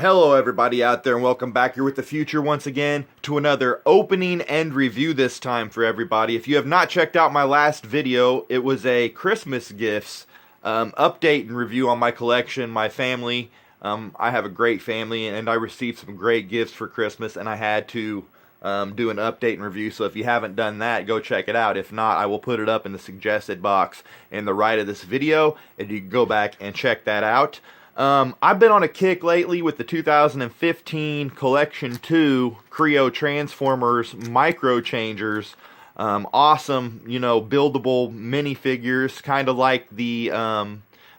Hello everybody out there and welcome back here with the future once again to another opening and review this time for everybody. If you have not checked out my last video, it was a Christmas gifts update and review on my collection, my family. I have a great family and I received some great gifts for Christmas and I had to do an update and review. So if you haven't done that, go check it out. If not, I will put it up in the suggested box in the right of this video and you can go back and check that out. I've been on a kick lately with the 2015 Collection 2 Kre-O Transformers Micro Changers. Awesome, you know, buildable minifigures, kind of like the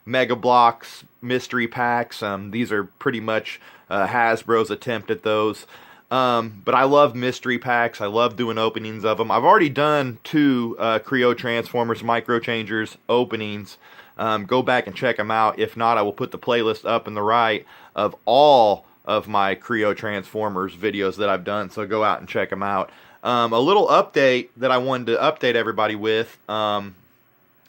Mega Bloks mystery packs. These are pretty much Hasbro's attempt at those. But I love mystery packs. I love doing openings of them. I've already done two Kre-O Transformers Micro Changers openings. Go back and check them out. If not, I will put the playlist up in the right of all of my Kre-O Transformers videos that I've done, so go out and check them out. A little update that I wanted to update everybody with.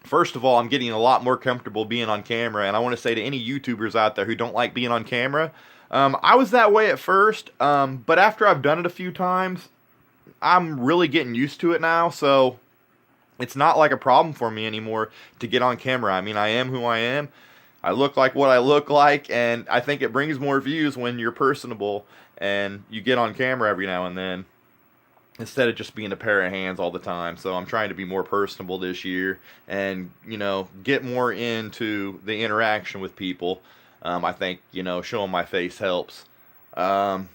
First of all, I'm getting a lot more comfortable being on camera, and I want to say to any YouTubers out there who don't like being on camera, I was that way at first, but after I've done it a few times, I'm really getting used to it now, so it's not like a problem for me anymore to get on camera. I mean, I am who I am. I look like what I look like, and I think it brings more views when you're personable and you get on camera every now and then instead of just being a pair of hands all the time. So I'm trying to be more personable this year and, you know, get more into the interaction with people. I think, you know, showing my face helps. But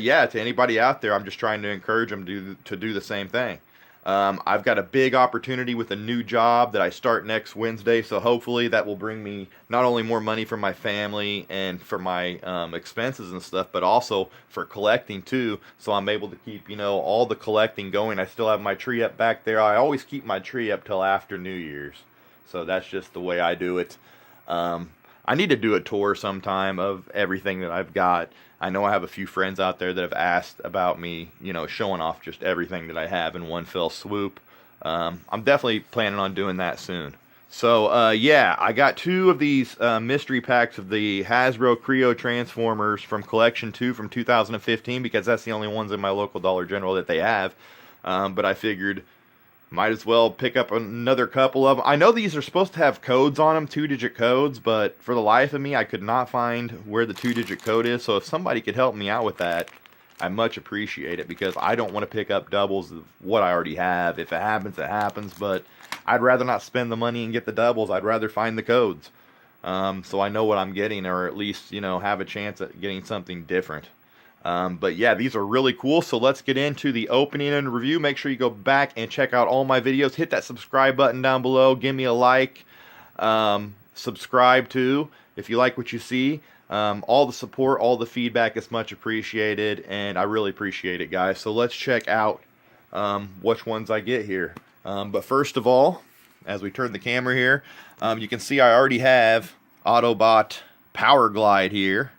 yeah, to anybody out there, I'm just trying to encourage them to do the same thing. I've got a big opportunity with a new job that I start next Wednesday, so hopefully that will bring me not only more money for my family and for my expenses and stuff, but also for collecting too, so I'm able to keep, you know, all the collecting going. I still have my tree up back there. I always keep my tree up till after New Year's, so that's just the way I do it. I need to do a tour sometime of everything that I've got. I know I have a few friends out there that have asked about me, you know, showing off just everything that I have in one fell swoop. I'm definitely planning on doing that soon. So, yeah, I got two of these mystery packs of the Hasbro Kre-O Transformers from Collection 2 from 2015 because that's the only ones in my local Dollar General that they have. But I figured might as well pick up another couple of them. I know these are supposed to have codes on them, 2-digit codes, but for the life of me, I could not find where the 2-digit code is. So if somebody could help me out with that, I much appreciate it because I don't want to pick up doubles of what I already have. If it happens, it happens, but I'd rather not spend the money and get the doubles. I'd rather find the codes. So I know what I'm getting, or at least, you know, have a chance at getting something different. But yeah, these are really cool, so let's get into the opening and review. Make sure you go back and check out all my videos. Hit that subscribe button down below. Give me a like. Subscribe too if you like what you see. All the support, all the feedback is much appreciated, and I really appreciate it, guys. So let's check out which ones I get here. But first of all, as we turn the camera here, you can see I already have Autobot Power Glide here.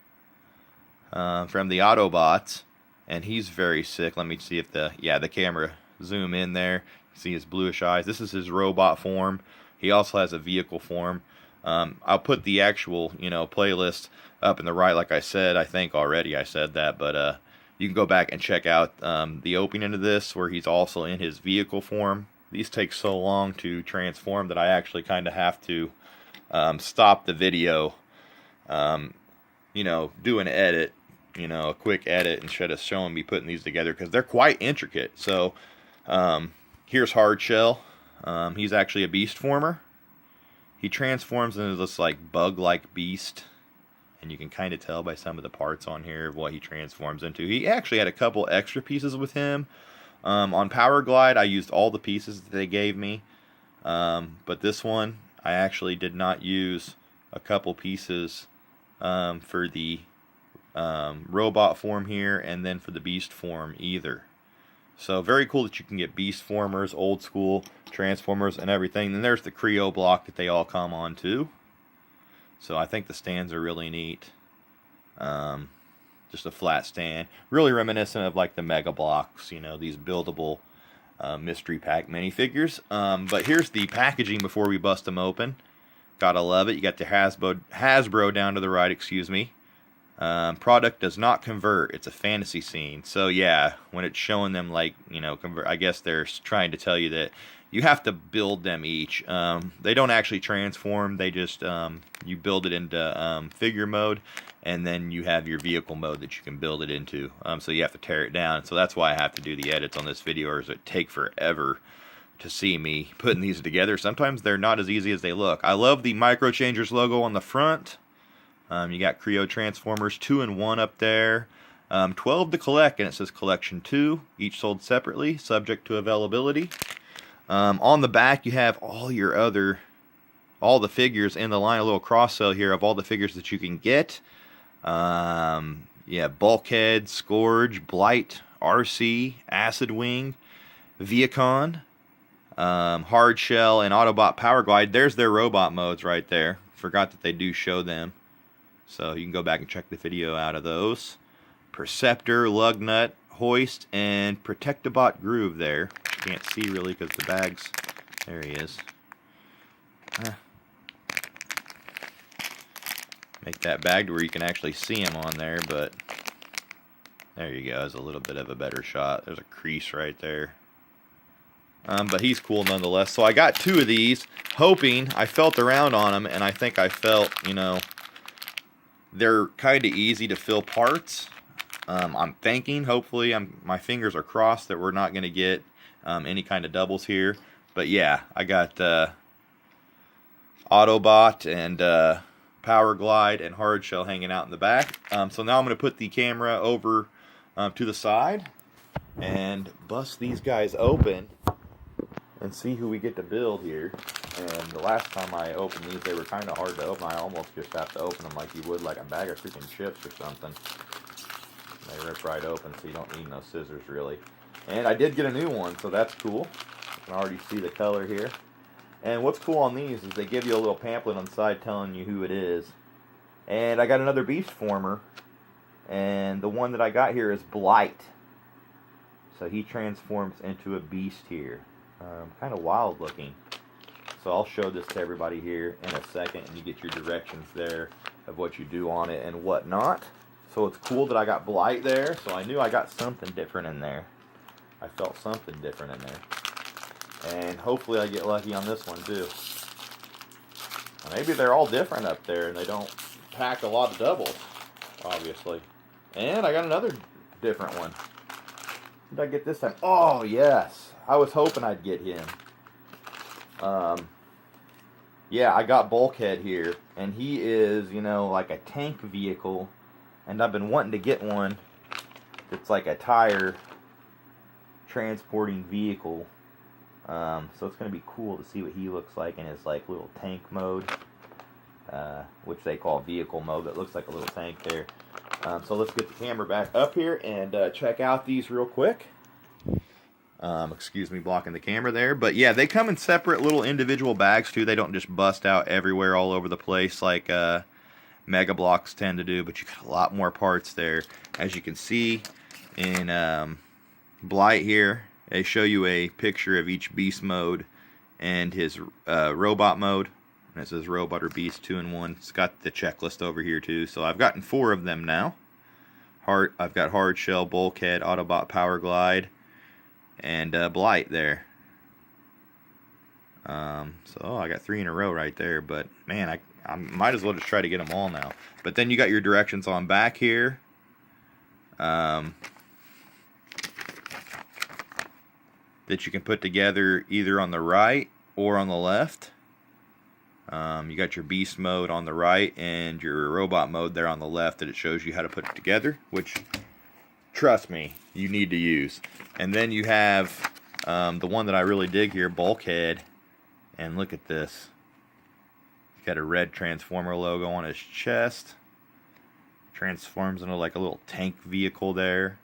From the Autobots, and he's very sick. Let me see if the camera zoom in there. See his bluish eyes. This is his robot form. He also has a vehicle form. I'll put the actual, you know, playlist up in the right, like I said. I think already I said that, but you can go back and check out the opening of this where he's also in his vehicle form. These take so long to transform that I actually kind of have to stop the video, you know, do an edit, you know, a quick edit instead of showing me putting these together because they're quite intricate. So here's Hard Shell. He's actually a beast former. He transforms into this like bug-like beast, and you can kind of tell by some of the parts on here what he transforms into. He actually had a couple extra pieces with him. On Power Glide, I used all the pieces that they gave me, but this one I actually did not use a couple pieces for the robot form here, and then for the beast form either. So very cool that you can get beast formers, old school transformers, and everything. Then there's the Kre-O block that they all come on to. So I think the stands are really neat. Just a flat stand, really reminiscent of like the Mega Bloks, you know, these buildable mystery pack minifigures. But here's the packaging before we bust them open. Gotta love it. You got the Hasbro down to the right, excuse me. Product does not convert. It's a fantasy scene. So yeah, when it's showing them like, you know, convert, I guess they're trying to tell you that you have to build them each. They don't actually transform. They just, you build it into figure mode, and then you have your vehicle mode that you can build it into. So you have to tear it down. So that's why I have to do the edits on this video, or it take forever to see me putting these together. Sometimes they're not as easy as they look. I love the Micro Changers logo on the front. You got Kre-O Transformers 2 and 1 up there. 12 to collect, and it says Collection 2, each sold separately, subject to availability. On the back, you have all the figures in the line, a little cross sell here of all the figures that you can get. Yeah, Bulkhead, Scourge, Blight, RC, Acid Wing, Viacon, Hard Shell, and Autobot Power Glide. There's their robot modes right there. Forgot that they do show them. So you can go back and check the video out of those. Perceptor, Lugnut, Hoist, and Protectobot Groove there. Can't see really because the bag's... There he is. Make that bag to where you can actually see him on there, but... There you go. It's a little bit of a better shot. There's a crease right there. But he's cool nonetheless. So I got 2 of these, hoping... I felt around on them, and I think I felt, you know... They're kind of easy to fill parts. I'm thinking, hopefully, my fingers are crossed that we're not going to get any kind of doubles here. But yeah, I got Autobot and Power Glide and Hard Shell hanging out in the back. So now I'm going to put the camera over to the side and bust these guys open and see who we get to build here. And the last time I opened these, they were kind of hard to open. I almost just have to open them like you would like a bag of freaking chips or something. They rip right open, so you don't need no scissors really. And I did get a new one, so that's cool. You can already see the color here. And what's cool on these is they give you a little pamphlet on the side telling you who it is. And I got another Beast Former, and the one that I got here is Blight. So he transforms into a beast here. Kind of wild looking. So I'll show this to everybody here in a second, and you get your directions there of what you do on it and whatnot. So it's cool that I got Blight there, so I knew I got something different in there. I felt something different in there. And hopefully I get lucky on this one too. Maybe they're all different up there and they don't pack a lot of doubles, obviously. And I got another different one. What did I get this time? Oh, yes. I was hoping I'd get him. Yeah, I got Bulkhead here, and he is, you know, like a tank vehicle, and I've been wanting to get one that's like a tire transporting vehicle. So it's going to be cool to see what he looks like in his like little tank mode, which they call vehicle mode. That looks like a little tank there. So let's get the camera back up here and check out these real quick. Excuse me blocking the camera there, but yeah, they come in separate little individual bags too. They don't just bust out everywhere all over the place like Mega Blocks tend to do, but you got a lot more parts there. As you can see in Blight here, they show you a picture of each beast mode and his robot mode, and it says robot or beast 2 in 1. It's got the checklist over here too, so I've gotten 4 of them now. I've got Hard Shell, Bulkhead, Autobot Power Glide, and Blight there. So I got 3 in a row right there, but man, I might as well just try to get them all now. But then you got your directions on back here. That you can put together either on the right or on the left. You got your beast mode on the right and your robot mode there on the left, that it shows you how to put it together, which, trust me, you need to use. And then you have the one that I really dig here, Bulkhead, and look at this. He's got a red Transformer logo on his chest. Transforms into like a little tank vehicle there.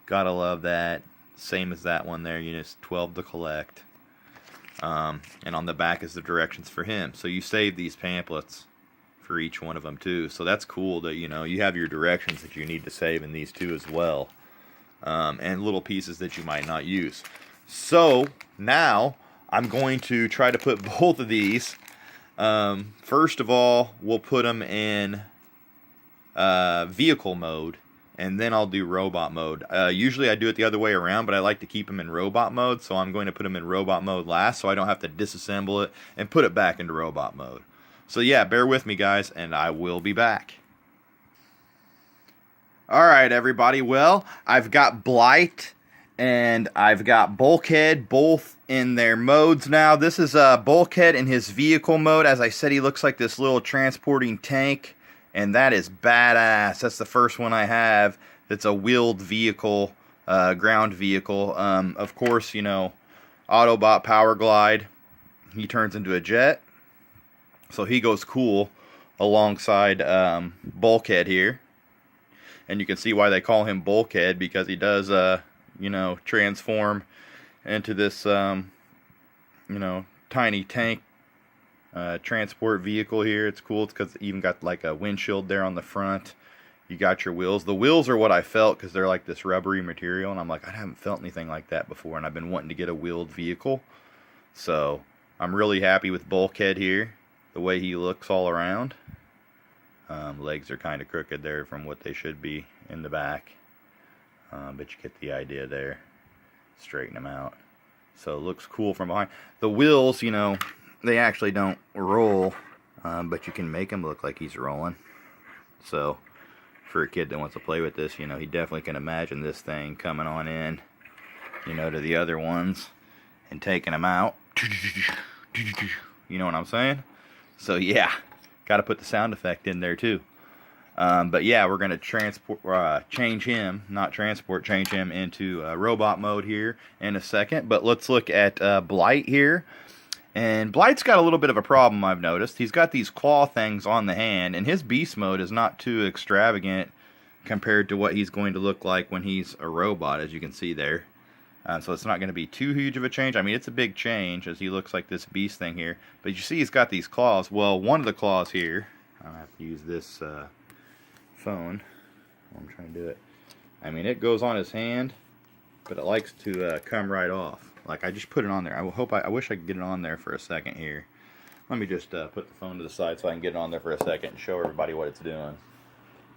Gotta love that. Same as that one there, units 12 to collect. And on the back is the directions for him. So you save these pamphlets for each one of them too. So that's cool that, you know, you have your directions that you need to save in these two as well. And little pieces that you might not use. So now I'm going to try to put both of these. First of all, we'll put them in vehicle mode, and then I'll do robot mode. Usually I do it the other way around, but I like to keep them in robot mode, so I'm going to put them in robot mode last so I don't have to disassemble it and put it back into robot mode. So yeah, bear with me guys, and I will be back. Alright everybody, well, I've got Blight and I've got Bulkhead both in their modes now. This is Bulkhead in his vehicle mode. As I said, he looks like this little transporting tank, and that is badass. That's the first one I have that's a wheeled vehicle, ground vehicle. Of course, you know, Autobot Power Glide, he turns into a jet, so he goes cool alongside Bulkhead here. And you can see why they call him Bulkhead, because he does you know, transform into this, you know, tiny tank transport vehicle here. It's cool because it even got like a windshield there on the front. You got your wheels. The wheels are what I felt because they're like this rubbery material, and I'm like, I haven't felt anything like that before, and I've been wanting to get a wheeled vehicle. So I'm really happy with Bulkhead here, the way he looks all around. Legs are kind of crooked there from what they should be in the back. But you get the idea there. Straighten them out. So it looks cool from behind. The wheels, you know, they actually don't roll, but you can make them look like he's rolling. So for a kid that wants to play with this, you know, he definitely can imagine this thing coming on in, you know, to the other ones and taking them out. You know what I'm saying? So yeah, got to put the sound effect in there too. But yeah, we're going to change him into robot mode here in a second. But let's look at Blight here. And Blight's got a little bit of a problem, I've noticed. He's got these claw things on the hand, and his beast mode is not too extravagant compared to what he's going to look like when he's a robot, as you can see there. So it's not going to be too huge of a change. I mean, it's a big change as he looks like this beast thing here. But you see he's got these claws. Well, one of the claws here, I'll have to use this phone. I'm trying to do it. I mean, it goes on his hand, but it likes to come right off. Like, I just put it on there. I wish I could get it on there for a second here. Let me just put the phone to the side so I can get it on there for a second and show everybody what it's doing.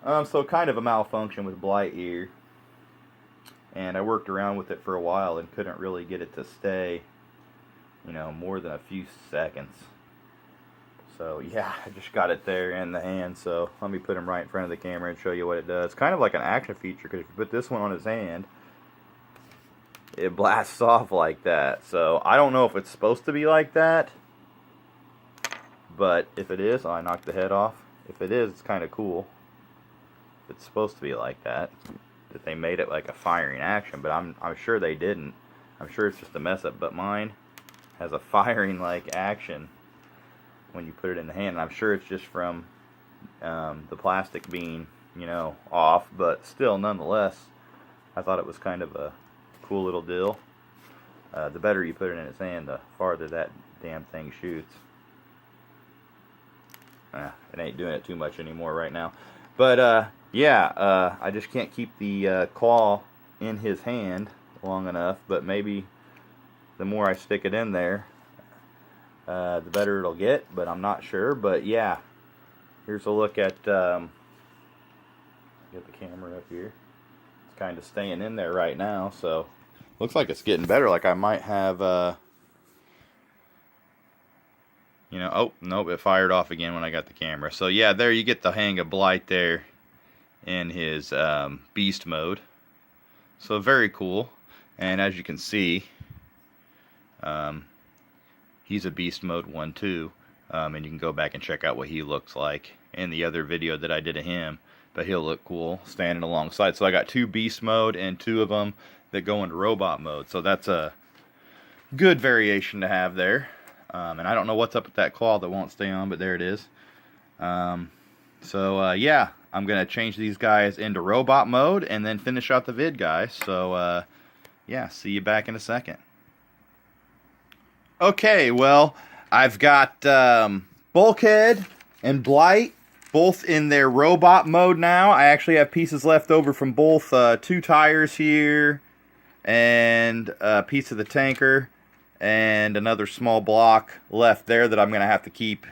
So kind of a malfunction with Blight here. And I worked around with it for a while and couldn't really get it to stay, you know, more than a few seconds. So yeah, I just got it there in the hand, so let me put him right in front of the camera and show you what it does. Kind of like an action feature, because if you put this one on his hand, it blasts off like that. So I don't know if it's supposed to be like that, but if it is, I knocked the head off. If it is, it's kind of cool. If it's supposed to be like that they made it like a firing action, but I'm sure they didn't. I'm sure it's just a mess up, but mine has a firing like action when you put it in the hand. And I'm sure it's just from the plastic being, you know, off, but still, nonetheless, I thought it was kind of a cool little deal. The better you put it in its hand, the farther that damn thing shoots. It ain't doing it too much anymore right now. But yeah, I just can't keep the claw in his hand long enough, but maybe the more I stick it in there, the better it'll get, but I'm not sure. But yeah, here's a look at, get the camera up here. It's kind of staying in there right now, so looks like it's getting better. Like I might have, you know, oh, nope, it fired off again when I got the camera. So yeah, there you get the hang of Blight there in his beast mode. So very cool. And as you can see, he's a beast mode 1 too. And you can go back and check out what he looks like in the other video that I did of him. But he'll look cool standing alongside. So I got 2 beast mode and 2 of them that go into robot mode. So that's a good variation to have there. And I don't know what's up with that claw that won't stay on, but there it is. So yeah, I'm going to change these guys into robot mode and then finish out the vid, guys. So yeah, see you back in a second. Okay, well, I've got Bulkhead and Blight both in their robot mode now. I actually have pieces left over from both 2 tires here and a piece of the tanker and another small block left there that I'm going to have to keep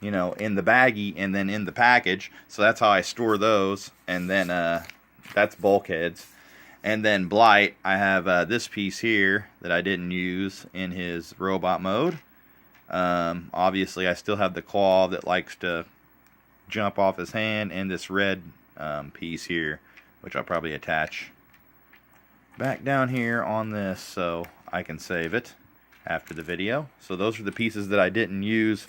you know, in the baggie and then in the package. So that's how I store those. And then that's bulkheads. And then Blight, I have this piece here that I didn't use in his robot mode. Obviously, I still have the claw that likes to jump off his hand, and this red piece here, which I'll probably attach back down here on this so I can save it after the video. So those are the pieces that I didn't use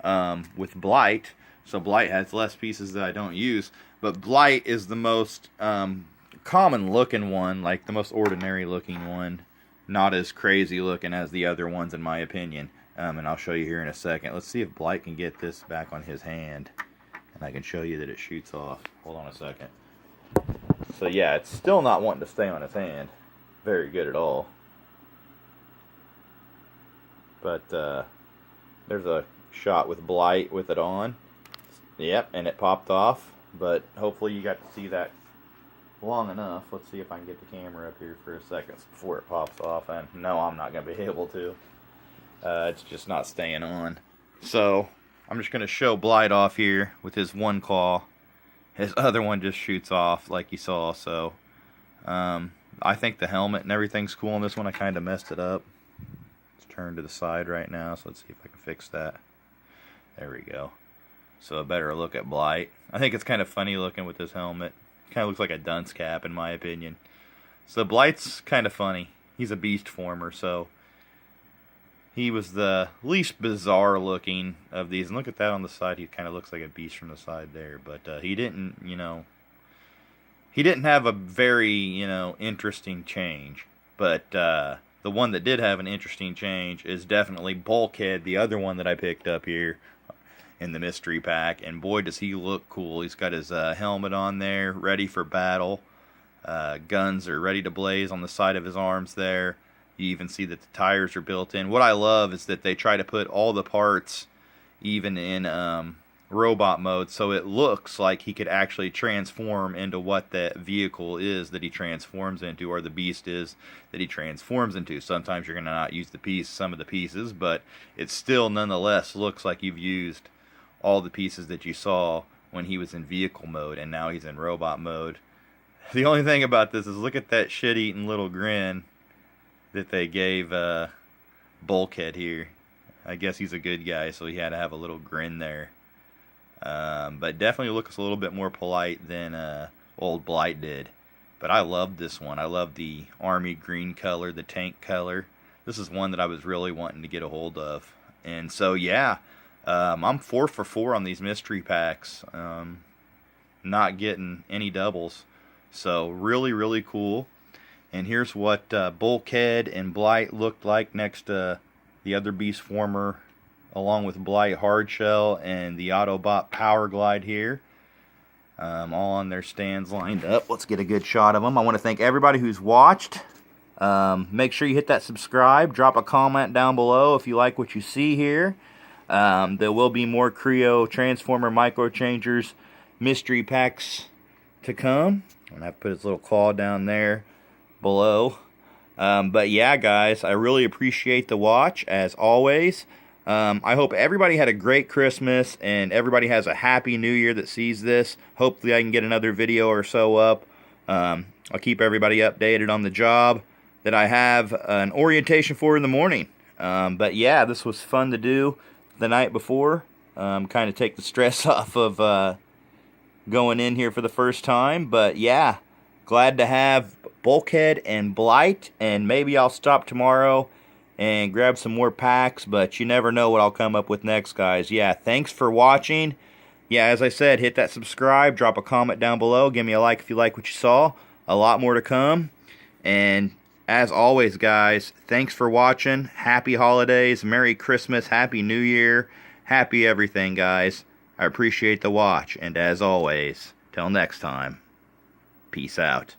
with Blight. So Blight has less pieces that I don't use, but Blight is the most common looking one, like the most ordinary looking one, not as crazy looking as the other ones in my opinion. And I'll show you here in a second. Let's see if Blight can get this back on his hand, and I can show you that it shoots off. Hold on a second. So yeah, it's still not wanting to stay on his hand very good at all. But there's a shot with Blight with it on. Yep, and it popped off. But hopefully you got to see that long enough. Let's see if I can get the camera up here for a second before it pops off. And no, I'm not going to be able to. It's just not staying on. So I'm just going to show Blight off here with his one claw. His other one just shoots off like you saw. So I think the helmet and everything's cool on this one. I kind of messed it up. It's turned to the side right now, so let's see if I can fix that. There we go. So a better look at Blight. I think it's kind of funny looking with this helmet. Kind of looks like a dunce cap in my opinion. So Blight's kind of funny. He's a beast former, so he was the least bizarre looking of these. And look at that on the side. He kind of looks like a beast from the side there. But he didn't, you know, he didn't have a very, you know, interesting change. But the one that did have an interesting change is definitely Bulkhead, the other one that I picked up here in the mystery pack. And boy, does he look cool. He's got his helmet on there, ready for battle. Guns are ready to blaze on the side of his arms there. You even see that the tires are built in. What I love is that they try to put all the parts even in robot mode, so it looks like he could actually transform into what that vehicle is that he transforms into, or the beast is that he transforms into. Sometimes you're going to not use some of the pieces, but it still nonetheless looks like you've used all the pieces that you saw when he was in vehicle mode, and now he's in robot mode. The only thing about this is look at that shit-eating little grin that they gave Bulkhead here. I guess he's a good guy, so he had to have a little grin there. But definitely looks a little bit more polite than old Blight did. But I love this one. I love the army green color, the tank color. This is one that I was really wanting to get a hold of. And so, yeah, I'm 4 for 4 on these mystery packs. Not getting any doubles. So, really, really cool. And here's what Bulkhead and Blight looked like next to the other Beast Former, along with Blight Hardshell and the Autobot Power Glide here. All on their stands lined up. Let's get a good shot of them. I want to thank everybody who's watched. Make sure you hit that subscribe. Drop a comment down below if you like what you see here. There will be more Kre-O Transformer Micro Changers mystery packs to come. I'm going to have to put his little claw down there below. But yeah, guys, I really appreciate the watch, as always. I hope everybody had a great Christmas, and everybody has a happy New Year that sees this. Hopefully I can get another video or so up. I'll keep everybody updated on the job that I have an orientation for in the morning. But yeah, this was fun to do the night before. Kind of take the stress off of going in here for the first time. But yeah, glad to have Bulkhead and Blight, and maybe I'll stop tomorrow and grab some more packs, but you never know what I'll come up with next, guys. Yeah, thanks for watching. Yeah, as I said, hit that subscribe, drop a comment down below, give me a like if you like what you saw. A lot more to come. And as always, guys, thanks for watching. Happy holidays, Merry Christmas, Happy New Year, happy everything, guys. I appreciate the watch, and as always, till next time, peace out.